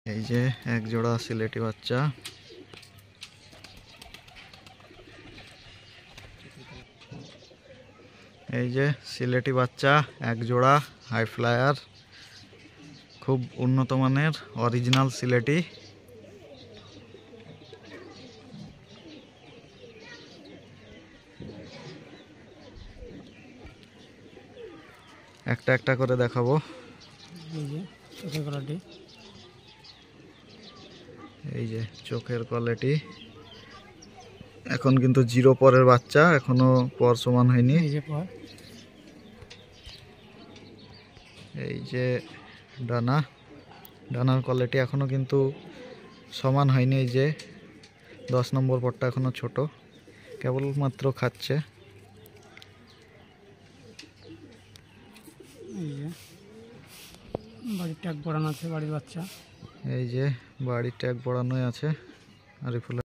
এই যে এক জোড়া সিলেটি বাচ্চা। এই যে সিলেটি বাচ্চা এক জোড়া হাই ফ্লায়ার, খুব উন্নত মানের অরিজিনাল সিলেটি। একটা একটা করে দেখাবো। এই যে চোখের কোয়ালিটি, এখন কিন্তু জিরো পরের বাচ্চা, এখনো পর সমান হয়নি। এই যে ডানার কোয়ালিটি এখনো কিন্তু সমান হয়নি। এই যে 10 নম্বর পরটা এখনো ছোট, কেবলমাত্র খাচ্ছে। বাড়ির ট্যাগ পড়ানো আছে, বাড়ির বাচ্চা। এই যে বাড়ির ট্যাগ পড়ানোই আছে আরিফুল।